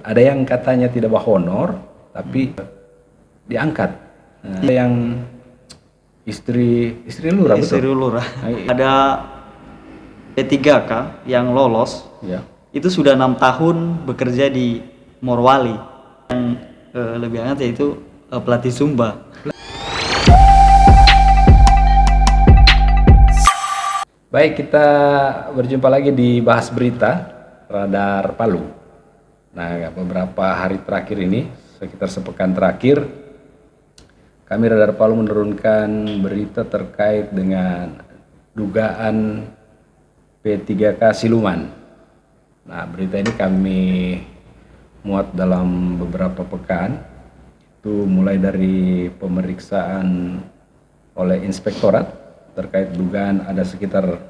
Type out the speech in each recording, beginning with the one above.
Ada yang katanya tidak berhonor, tapi diangkat. Nah, ada yang istri lurah, Istri betul? lurah. Nah, Ada P3K yang lolos, ya. itu sudah 6 tahun bekerja di Morowali. Yang lebih hangat yaitu pelatih Zumba. Baik, kita berjumpa lagi di Bahas Berita Radar Palu. Nah, beberapa hari terakhir ini, sekitar sepekan terakhir, kami Radar Palu menurunkan berita terkait dengan dugaan P3K siluman. Nah, berita ini kami muat dalam beberapa pekan, itu mulai dari pemeriksaan oleh inspektorat terkait dugaan ada sekitar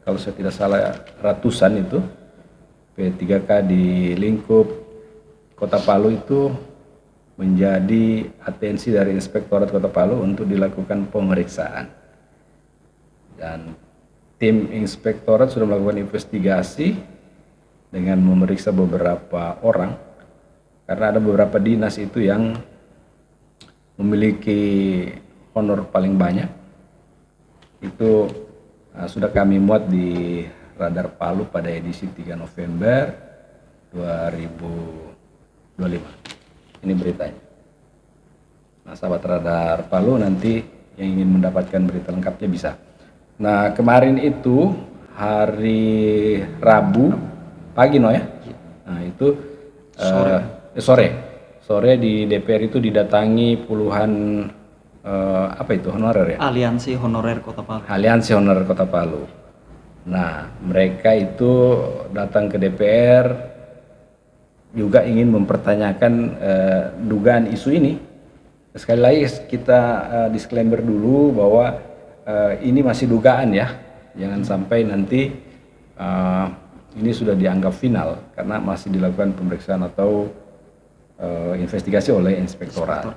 kalau saya tidak salah ratusan itu P3K di lingkup Kota Palu itu menjadi atensi dari Inspektorat Kota Palu untuk dilakukan pemeriksaan. Dan tim inspektorat sudah melakukan investigasi dengan memeriksa beberapa orang, karena ada beberapa dinas itu yang memiliki honor paling banyak. Itu sudah kami muat di Radar Palu pada edisi 3 November 2025. Ini beritanya. Nah, sahabat Radar Palu nanti yang ingin mendapatkan berita lengkapnya bisa. Nah, kemarin itu hari Rabu pagi ya. Nah, itu sore di DPR itu didatangi puluhan apa itu honorer ya? Aliansi Honorer Kota Palu. Aliansi Honorer Kota Palu. Nah, mereka itu datang ke DPR juga ingin mempertanyakan dugaan isu ini. Sekali lagi kita disclaimer dulu bahwa ini masih dugaan ya, jangan sampai nanti ini sudah dianggap final karena masih dilakukan pemeriksaan atau investigasi oleh inspektorat.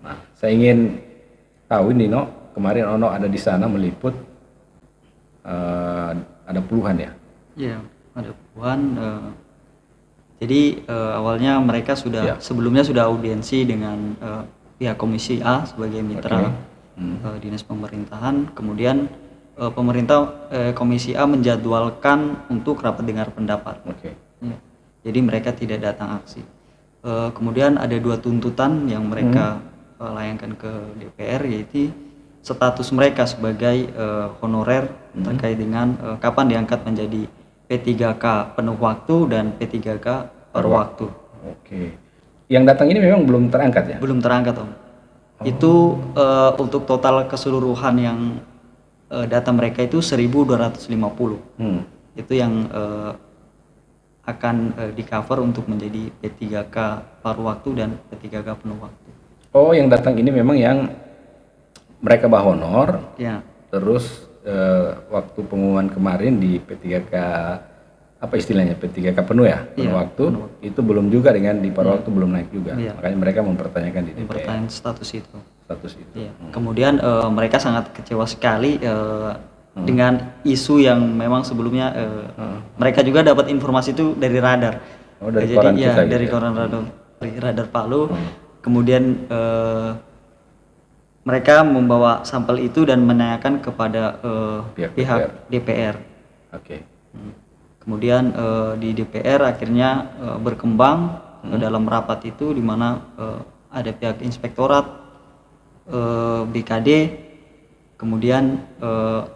Nah, saya ingin tahu ini kemarin Ono ada di sana meliput, ada puluhan ya? Iya, ada puluhan. Jadi awalnya mereka sudah sebelumnya sudah audiensi dengan pihak Komisi A sebagai mitra dinas pemerintahan. Kemudian Komisi A menjadwalkan untuk rapat dengar pendapat. Ya. Jadi mereka tidak datang aksi. Kemudian ada 2 tuntutan yang mereka layangkan ke DPR, yaitu status mereka sebagai honorer terkait dengan kapan diangkat menjadi P3K penuh waktu dan P3K paruh waktu. Oke. Yang datang ini memang belum terangkat ya? Belum terangkat, Om. Itu untuk total keseluruhan yang data mereka itu 1.250. Itu yang akan di cover untuk menjadi P3K paruh waktu dan P3K penuh waktu. Oh, yang datang ini memang yang mereka honor. Ya. Terus waktu pengumuman kemarin di P3K apa istilahnya P3K penuh ya, penuh waktu itu belum juga dengan di paruh waktu belum naik juga. Makanya mereka mempertanyakan di DPR. Mempertanyakan status itu. Iya. Kemudian mereka sangat kecewa sekali dengan isu yang memang sebelumnya mereka juga dapat informasi itu dari radar. Oh, dari jadi koran kita dari gitu koran radar Palu. Kemudian mereka membawa sampel itu dan menanyakan kepada pihak DPR. Oke. Kemudian di DPR akhirnya berkembang dalam rapat itu di mana ada pihak inspektorat, BKD, kemudian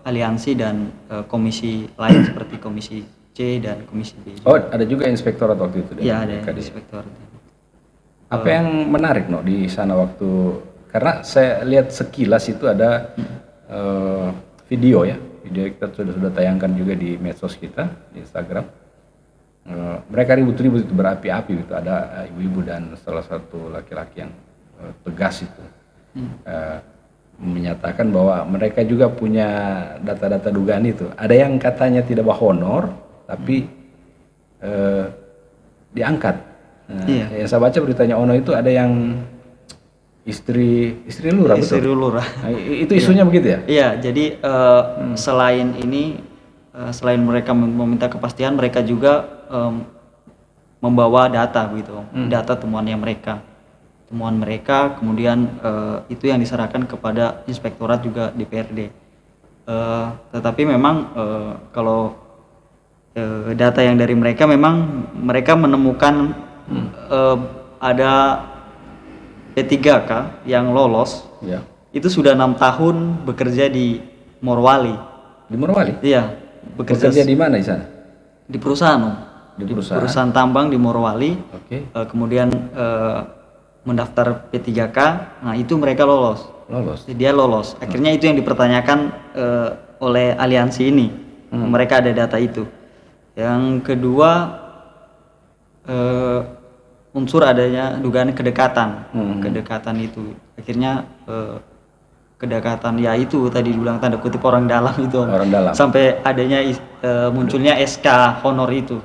aliansi dan komisi lain seperti komisi C dan komisi B. Oh, ada juga inspektorat waktu itu? Iya, ada inspektorat. Apa yang menarik di sana waktu, karena saya lihat sekilas itu ada video ya, video kita sudah tayangkan juga di medsos kita di Instagram. Mereka ribut-ribut itu berapi-api gitu, ada ibu-ibu dan salah satu laki-laki yang tegas itu menyatakan bahwa mereka juga punya data-data dugaan itu. Ada yang katanya tidak berhonor tapi diangkat. Yang saya baca beritanya Ono itu ada yang istri lurah, betul? Istri lurah. Nah, itu isunya begitu ya? Iya, jadi selain ini, selain mereka meminta kepastian, mereka juga membawa data begitu Om. Data temuan mereka kemudian itu yang diserahkan kepada inspektorat juga DPRD. Tetapi memang kalau data yang dari mereka memang mereka menemukan ada P3K yang lolos itu sudah 6 tahun bekerja di Morowali. Di Morowali? Iya, bekerja di mana di sana? Di perusahaan Om. Di perusahaan tambang di Morowali. Kemudian mendaftar P3K, nah itu mereka lolos. Dia lolos. Akhirnya itu yang dipertanyakan oleh aliansi ini. Mereka ada data itu. Yang kedua unsur adanya dugaan kedekatan. Kedekatan itu. Akhirnya kedekatan ya itu tadi dibilang tanda kutip orang dalam itu. Orang dalam. Sampai adanya munculnya SK honor itu.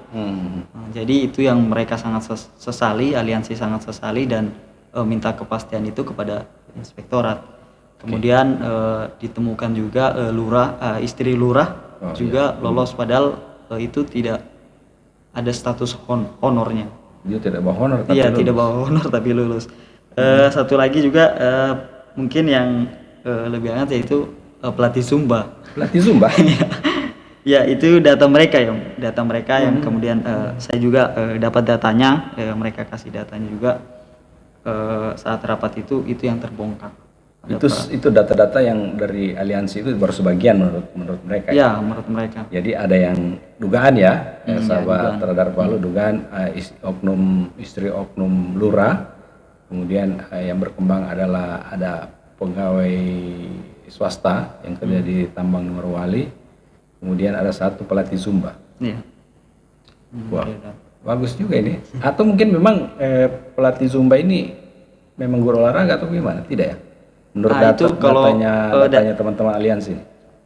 Jadi itu yang mereka sangat sesali, aliansi sangat sesali dan minta kepastian itu kepada inspektorat. Kemudian ditemukan juga istri lurah juga lolos padahal itu tidak ada status honornya. Dia tidak bawa honor tapi lulus. Tidak bawa honor tapi lulus. Satu lagi juga mungkin yang lebih hangat yaitu pelatih Zumba. Pelatih Zumba? Ya itu data mereka yang kemudian saya juga dapat datanya, mereka kasih datanya juga saat rapat itu yang terbongkar. Itu data-data yang dari aliansi itu baru sebagian menurut mereka. Ya, menurut mereka. Jadi ada yang dugaan sahabat Radar Palu dugaan oknum istri oknum lurah, kemudian yang berkembang adalah ada pegawai swasta yang kerja di tambang Morowali, kemudian ada satu pelatih Zumba. Iya. Wah, bagus juga ini. Atau mungkin memang pelatih Zumba ini memang guru olahraga atau gimana? Tidak ya? Menurut datanya teman-teman aliansi.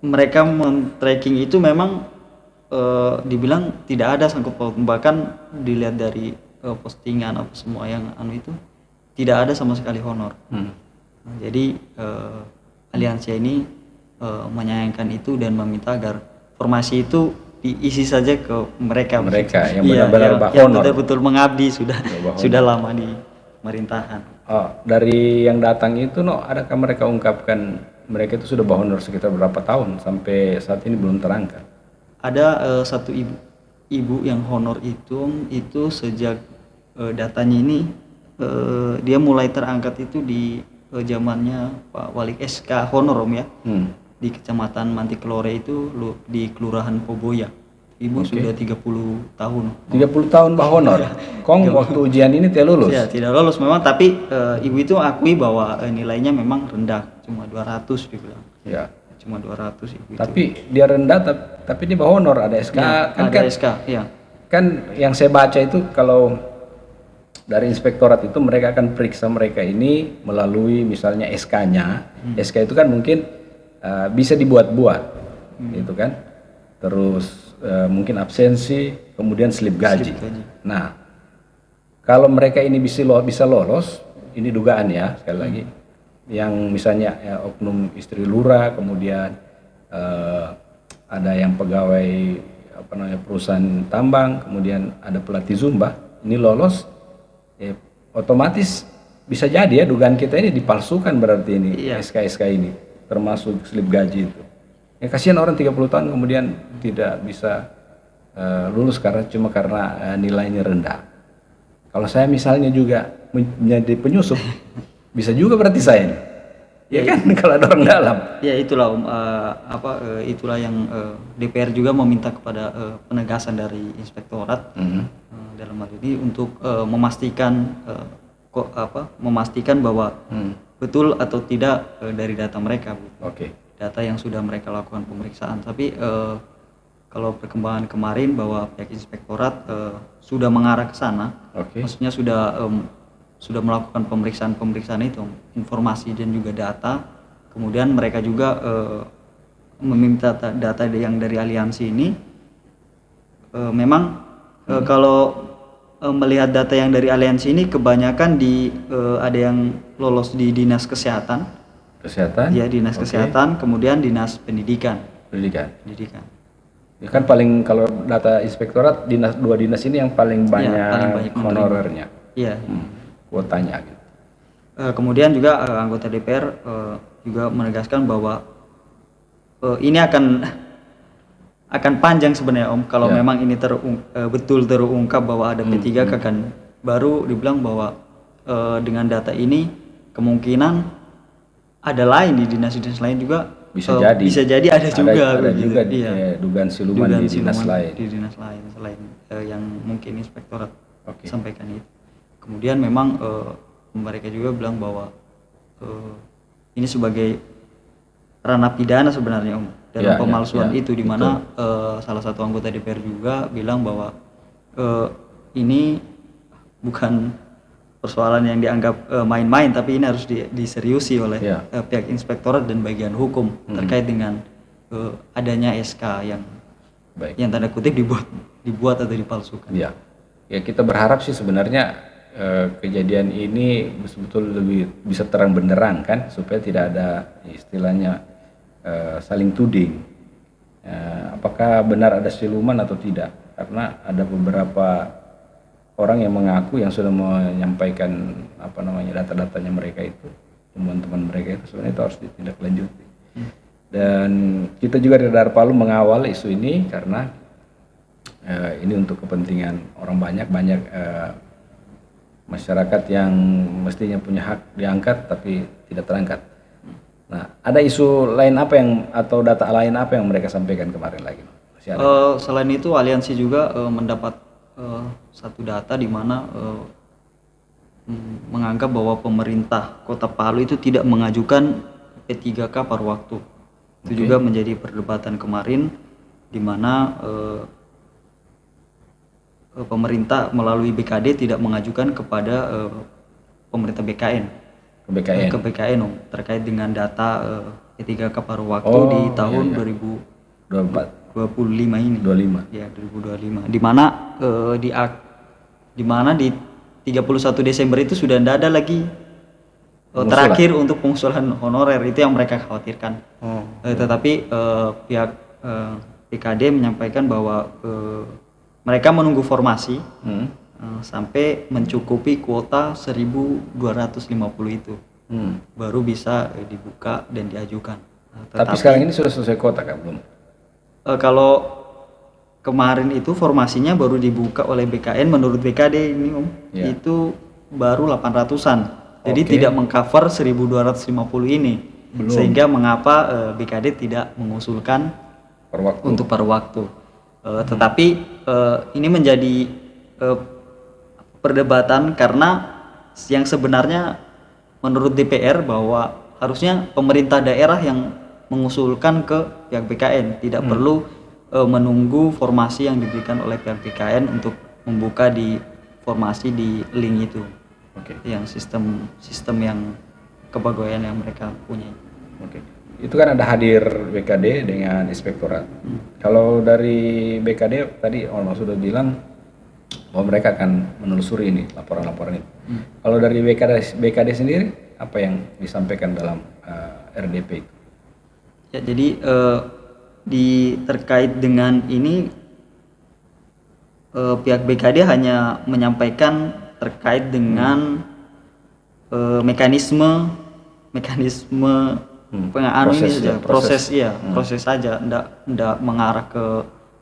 Mereka men-tracking itu memang dibilang tidak ada sangkut pautnya, bahkan dilihat dari postingan apa semua yang itu tidak ada sama sekali honor. Nah, jadi aliansi ini menyayangkan itu dan meminta agar formasi itu diisi saja ke mereka yang benar-benar yang betul-betul mengabdi sudah lama di pemerintahan. Dari yang datang itu adakah mereka ungkapkan mereka itu sudah honor sekitar berapa tahun sampai saat ini belum terangkat? Ada satu ibu yang honor itu sejak datanya ini dia mulai terangkat itu di zamannya Pak Wali SK honor Om ya. Di Kecamatan Mantikelore itu di Kelurahan Poboya. Ibu sudah 30 tahun. 30 tahun Pak honor. Kong waktu ujian ini tidak lulus. Ya, tidak lulus memang, tapi ibu itu akui bahwa nilainya memang rendah, cuma 200 dibilang. Ya. Cuma 200 ibu tapi itu. Dia rendah tapi dia Pak honor ada SK ya, ada SK, ya. Kan yang saya baca itu kalau dari inspektorat itu mereka akan periksa mereka ini melalui misalnya SK-nya. SK itu kan mungkin bisa dibuat-buat, gitu kan. Terus mungkin absensi, kemudian slip gaji. Nah, kalau mereka ini bisa lolos, ini dugaan ya sekali lagi. Yang misalnya oknum istri lurah, kemudian ada yang pegawai perusahaan tambang, kemudian ada pelatih Zumba, ini lolos, otomatis bisa jadi ya dugaan kita ini dipalsukan berarti ini SK-SK ini, termasuk slip gaji itu. Ya kasihan orang 30 tahun kemudian tidak bisa lulus cuma karena nilainya rendah. Kalau saya misalnya juga menjadi penyusup, bisa juga berarti saya ini. Ya kan kalau ada orang dalam. Ya itulah itulah yang DPR juga meminta kepada penegasan dari inspektorat dalam hal ini untuk memastikan bahwa betul atau tidak dari data mereka. Data yang sudah mereka lakukan pemeriksaan. Tapi kalau perkembangan kemarin bahwa pihak inspektorat sudah mengarah ke sana, maksudnya sudah melakukan pemeriksaan itu, informasi dan juga data. Kemudian mereka juga meminta data yang dari aliansi ini. Memang kalau melihat data yang dari aliansi ini kebanyakan ada yang lolos di dinas kesehatan. Ya, dinas kesehatan, kemudian dinas pendidikan. Ya kan paling kalau data inspektorat dua dinas ini yang paling paling banyak banyak menerima. honorernya, Iya. kuotanya gitu. Kemudian juga anggota DPR juga menegaskan bahwa ini akan panjang sebenarnya Om kalau Ya. memang ini betul terungkap bahwa ada P3K kan, baru dibilang bahwa dengan data ini kemungkinan ada lain di dinas-dinas lain juga Bisa jadi. bisa jadi ada juga Ada begitu. juga Iya. dugaan siluman Dugaan di dinas siluman lain. di dinas lain selain yang mungkin inspektorat Oke. sampaikan itu. Kemudian memang mereka juga bilang bahwa ini sebagai ranah pidana sebenarnya Om dalam pemalsuan itu, di mana salah satu anggota DPR juga bilang bahwa ini bukan persoalan yang dianggap main-main, tapi ini harus diseriusi oleh pihak inspektorat dan bagian hukum terkait dengan adanya SK yang tanda kutip dibuat atau dipalsukan. Ya, kita berharap sih sebenarnya kejadian ini betul-betul lebih bisa terang benderang kan, supaya tidak ada istilahnya saling tuding. Apakah benar ada siluman atau tidak? Karena ada beberapa orang yang mengaku yang sudah menyampaikan data-datanya mereka itu, teman-teman mereka itu, sebenarnya itu harus ditindaklanjuti. Dan kita juga di Radar Palu mengawal isu ini karena ini untuk kepentingan orang banyak masyarakat yang mestinya punya hak diangkat tapi tidak terangkat. Nah, ada isu lain apa atau data lain apa yang mereka sampaikan kemarin lagi? Selain itu aliansi juga mendapat satu data di mana menganggap bahwa pemerintah Kota Palu itu tidak mengajukan P3K paruh waktu. Itu juga menjadi perdebatan kemarin, di mana pemerintah melalui BKD tidak mengajukan kepada pemerintah BKN ke BKN terkait dengan data P3K paruh waktu di tahun 2025 ini. 25. Ya, 2025. Di mana di 31 Desember itu sudah tidak ada lagi terakhir untuk pengusulan honorer, itu yang mereka khawatirkan. Tetapi pihak PKD menyampaikan bahwa mereka menunggu formasi sampai mencukupi kuota 1.250 itu, baru bisa dibuka dan diajukan. Tapi sekarang ini sudah selesai kuota kan belum? Kalau kemarin itu formasinya baru dibuka oleh BKN, menurut BKD ini itu baru 800-an. Jadi tidak mengcover 1.250 ini. Belum. Sehingga mengapa BKD tidak mengusulkan untuk paruh waktu. Tetapi ini menjadi perdebatan karena yang sebenarnya menurut DPR bahwa harusnya pemerintah daerah yang mengusulkan ke pihak BKN, tidak perlu menunggu formasi yang diberikan oleh pihak BKN untuk membuka di formasi di link itu. Yang sistem yang kepegawaian yang mereka punya. Itu kan ada hadir BKD dengan inspektorat. Kalau dari BKD tadi sudah bilang bahwa mereka akan menelusuri ini laporan-laporan itu. Kalau dari BKD sendiri apa yang disampaikan dalam RDP itu? Ya, jadi terkait dengan ini pihak BKD hanya menyampaikan terkait dengan mekanisme proses saja, enggak mengarah ke,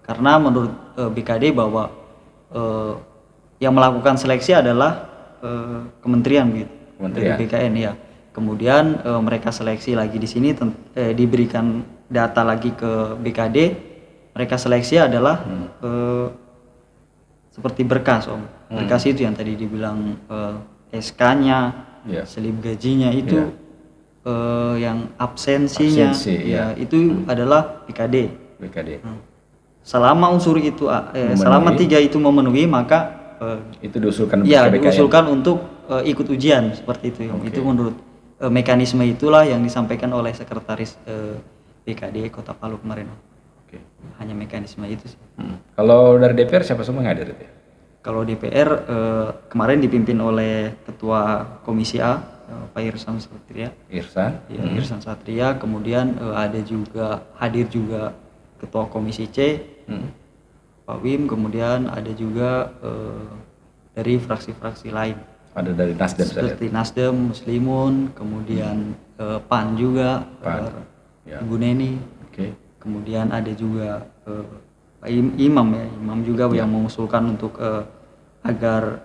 karena menurut BKD bahwa yang melakukan seleksi adalah kementerian gitu, dari BKN ya. Kemudian mereka seleksi lagi di sini, diberikan data lagi ke BKD, mereka seleksi adalah seperti berkas berkas itu yang tadi dibilang SK-nya, selip gajinya itu, yang absensinya, itu adalah BKD. Selama unsur itu selama 3 itu memenuhi, maka itu diusulkan diusulkan untuk ikut ujian seperti itu. Itu menurut mekanisme itulah yang disampaikan oleh sekretaris BKD Kota Palu kemarin. Hanya mekanisme itu sih. Kalau dari DPR siapa semua yang hadir? Kalau DPR kemarin dipimpin oleh Ketua Komisi A, Pak Irsan Satria. Irsan Satria. Kemudian ada juga hadir juga Ketua Komisi C, Pak Wim, kemudian ada juga dari fraksi-fraksi lain. Ada dari Nasdem seperti Nasdem, Muslimun, kemudian PAN juga, Ibu Neni. Kemudian ada juga Pak Imam juga yang mengusulkan untuk agar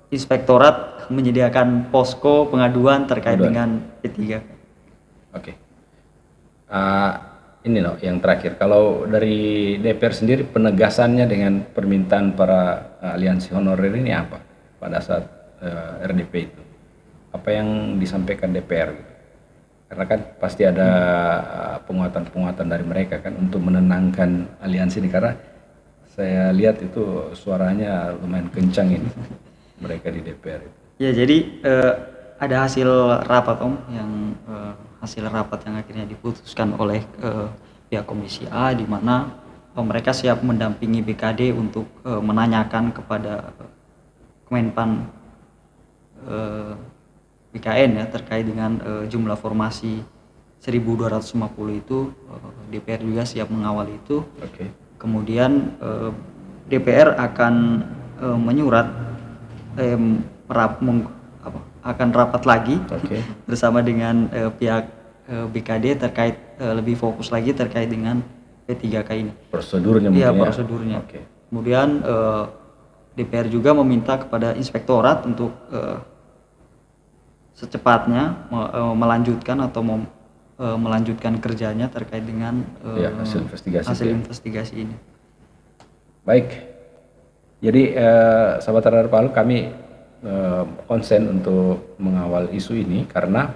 inspektorat menyediakan posko pengaduan terkait dengan P3K. Ini loh yang terakhir, kalau dari DPR sendiri penegasannya dengan permintaan para aliansi honorer ini apa pada saat RDP itu? Apa yang disampaikan DPR gitu? Karena kan pasti ada penguatan-penguatan dari mereka kan untuk menenangkan aliansi ini, karena saya lihat itu suaranya lumayan kencang ini mereka di DPR itu. Ya, jadi ada hasil rapat yang hasil rapat yang akhirnya diputuskan oleh pihak Komisi A, di mana mereka siap mendampingi BKD untuk menanyakan kepada Kemenpan BKN ya terkait dengan jumlah formasi 1250 itu. DPR juga siap mengawal itu. Kemudian DPR akan menyurat akan rapat lagi bersama dengan pihak BKD terkait lebih fokus lagi terkait dengan P3K ini. Prosedurnya mungkin. Iya, prosedurnya. Kemudian DPR juga meminta kepada inspektorat untuk secepatnya melanjutkan atau melanjutkan kerjanya terkait dengan hasil investigasi ini. Baik. Jadi sahabat Radar Palu, kami konsen untuk mengawal isu ini karena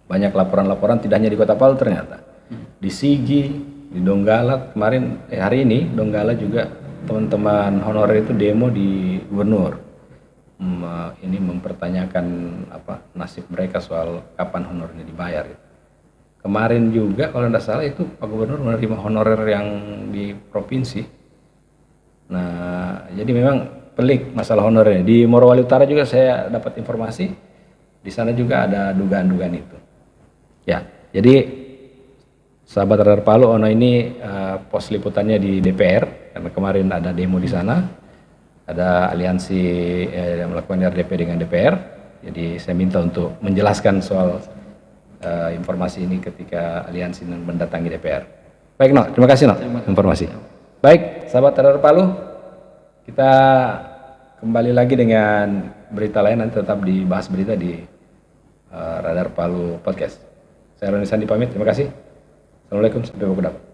banyak laporan-laporan tidak hanya di Kota Palu, ternyata di Sigi, di Donggala kemarin, hari ini Donggala juga teman-teman honorer itu demo di gubernur, ini mempertanyakan nasib mereka soal kapan honornya dibayar. Kemarin juga kalau tidak salah itu Pak Gubernur menerima honorer yang di provinsi. Nah, jadi memang pelik masalah honornya. Di Morowali Utara juga saya dapat informasi, di sana juga ada dugaan-dugaan itu. Ya, jadi sahabat Radar Palu, Ono ini pos liputannya di DPR karena kemarin ada demo di sana, ada aliansi yang melakukan RDP dengan DPR. Jadi saya minta untuk menjelaskan soal informasi ini ketika aliansi mendatangi DPR. Baik, No, terima kasih, No, informasi. Baik, sahabat Radar Palu, kita kembali lagi dengan berita lain, nanti tetap dibahas berita di Radar Palu Podcast. Saya Roni Sandi pamit, terima kasih. Assalamualaikum, sampai jumpa.